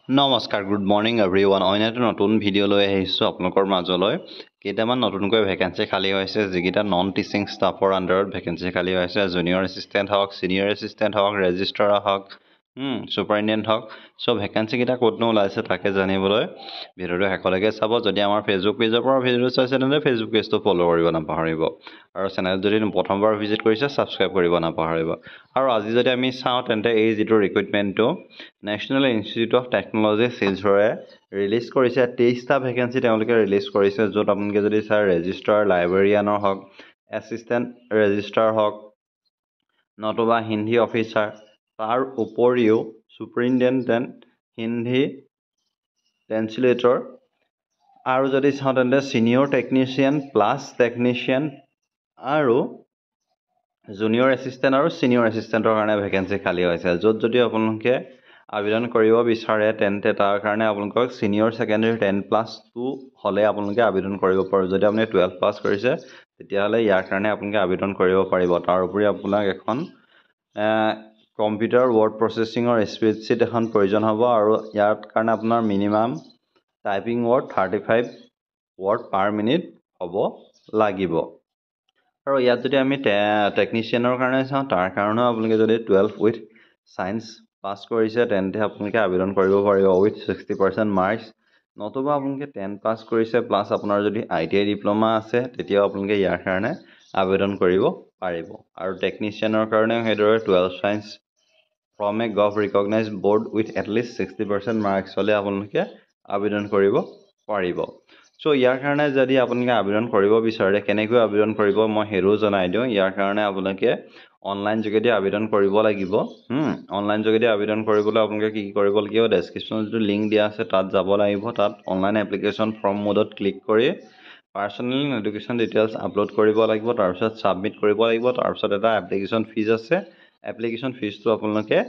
নমস্কাৰ, good morning everyone. অন্য এটা নতুন ভিডিঅ' লৈ আহিছোঁ আপোনালোকৰ মাজলৈ। কেইটামান নতুনকৈ ভেকেঞ্চি খালী হৈছে, যিকেইটা নন টিচিং ষ্টাফৰ আণ্ডাৰত ভেকেঞ্চি খালী হৈছে। জুনিয়ৰ এছিষ্টেণ্ট হওক, ছিনিয়ৰ এছিষ্টেণ্ট হওক, ৰেজিষ্ট্ৰাৰ হওক, ছুপাৰিণ্টেণ্ডেণ্ট হওক। চ' ভেকেঞ্চিকেইটা ক'তনো ওলাইছে তাকে জানিবলৈ ভিডিঅ'টো শেষলৈকে চাব। যদি আমাৰ ফেচবুক পেজৰ পৰা ভিডিঅ'টো চাইছে তেন্তে ফেচবুক পেজটো ফ'ল' কৰিব নাপাহৰিব। আৰু চেনেল যদি প্ৰথমবাৰ ভিজিট কৰিছে ছাবস্ক্ৰাইব কৰিব নাপাহৰিব। আৰু আজি যদি আমি চাওঁ তেন্তে এই যিটো ৰিক্ৰুইটমেণ্টটো নেশ্যনেল ইনষ্টিটিউট অফ টেকন'লজি শিলচৰে ৰিলিজ কৰিছে। 23টা ভেকেঞ্চি তেওঁলোকে ৰিলিজ কৰিছে, য'ত আপোনালোকে যদি চায় ৰেজিষ্ট্ৰাৰ, লাইব্ৰেৰিয়ানৰ হওক, এছিষ্টেণ্ট ৰেজিষ্ট্ৰাৰ হওক, নতুবা হিন্দী অফিচাৰ, তাৰ উপৰিও ছুপাৰিণ্টেণ্ডেণ্ট, হিন্দী ট্ৰেঞ্চলেটৰ, আৰু যদি চাওঁ তেন্তে ছিনিয়ৰ টেকনিচিয়ান প্লাছ টেকনিচিয়ান আৰু জুনিয়ৰ এছিষ্টেণ্ট আৰু ছিনিয়ৰ এছিষ্টেণ্টৰ কাৰণে ভেকেঞ্চি খালী হৈছে। য'ত যদি আপোনালোকে আবেদন কৰিব বিচাৰে তেন্তে তাৰ কাৰণে আপোনালোকক ছিনিয়ৰ ছেকেণ্ডেৰী 10+2 হ'লে আপোনালোকে আবেদন কৰিব পাৰিব। যদি আপুনি 12 পাছ কৰিছে তেতিয়াহ'লে ইয়াৰ কাৰণে আপোনালোকে আবেদন কৰিব পাৰিব। তাৰ উপৰি আপোনাক এখন কম্পিউটাৰ ৱৰ্ড প্ৰচেছিঙৰ স্প্ৰেডশ্বীট এখন প্ৰয়োজন হ'ব, আৰু ইয়াৰ কাৰণে আপোনাৰ মিনিমাম টাইপিং ৱৰ্ড 35 ৱৰ্ড পাৰ মিনিট হ'ব লাগিব। আৰু ইয়াত যদি আমি টেকনিচিয়ানৰ কাৰণে চাওঁ, তাৰ কাৰণেও আপোনালোকে যদি 12 উইথ ছায়েন্স পাছ কৰিছে তেন্তে আপোনালোকে আবেদন কৰিব পাৰিব উইথ 60% মাৰ্কছ। নতুবা আপোনালোকে 10 পাছ কৰিছে প্লাছ আপোনাৰ যদি ITI ডিপ্ল'মা আছে তেতিয়াও আপোনালোকে ইয়াৰ কাৰণে আবেদন কৰিব পাৰিব। আৰু টেকনিচিয়ানৰ কাৰণেও সেইদৰে 12 science from A gov recognise board with at least 60% marks হ'লে আপোনালোকে আবেদন কৰিব পাৰিব। চ' ইয়াৰ কাৰণে যদি আপোনালোকে আবেদন কৰিব বিচাৰে, কেনেকৈ আবেদন কৰিব মই সেইটোও জনাই দিওঁ। ইয়াৰ কাৰণে আপোনালোকে অনলাইন যোগেদি আবেদন কৰিব লাগিব। অনলাইন যোগেদি আবেদন কৰিবলৈ আপোনালোকে কি কৰিব লাগিব, ডেছক্ৰিপশ্যনত যিটো লিংক দিয়া আছে তাত যাব লাগিব। তাত অনলাইন এপ্লিকেশ্যন ফৰ্ম মোডত ক্লিক কৰি পাৰ্চনেল এডুকেশ্যন ডিটেইলছ আপলোড কৰিব লাগিব, তাৰপিছত ছাবমিট কৰিব লাগিব। তাৰপিছত এটা এপ্লিকেশ্যন ফিজ আছে, এপ্লিকেশ্যন ফিজটো আপোনালোকে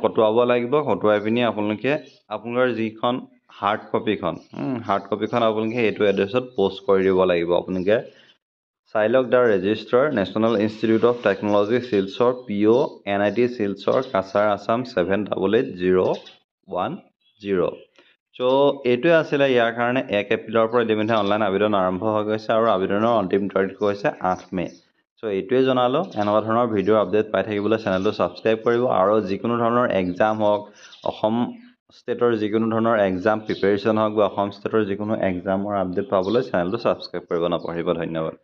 কটোৱাব লাগিব। কটোৱাই পিনি আপোনালোকে আপোনাৰ যিখন হাৰ্ড কপিখন আপোনালোকে এইটো এড্ৰেছত প'ষ্ট কৰি দিব লাগিব। আপোনালোকে চাই লওক, the registrar, national institute of technology Silchar, PO NIT Silchar, Cachar, Assam 788810। চ' এইটোৱে আছিলে ইয়াৰ কাৰণে 1 এপ্ৰিলৰ পৰা ইতিমধ্যে অনলাইন আবেদন আৰম্ভ হৈ গৈছে, আৰু আবেদনৰ অন্তিম তাৰিখ হৈছে 8 মে'। চ' এইটোৱে জনালোঁ। এনেকুৱা ধৰণৰ ভিডিঅ'ৰ আপডেট পাই থাকিবলৈ চেনেলটো ছাবস্ক্ৰাইব কৰিব। আৰু যিকোনো ধৰণৰ এক্সাম হওক, অসম ষ্টেটৰ যিকোনো ধৰণৰ এক্সাম প্ৰিপেৰেশ্যন হওক বা অসম ষ্টেটৰ যিকোনো এক্সামৰ আপডেট পাবলৈ চেনেলটো ছাবস্ক্ৰাইব কৰিব নাপাহৰিব। ধন্যবাদ।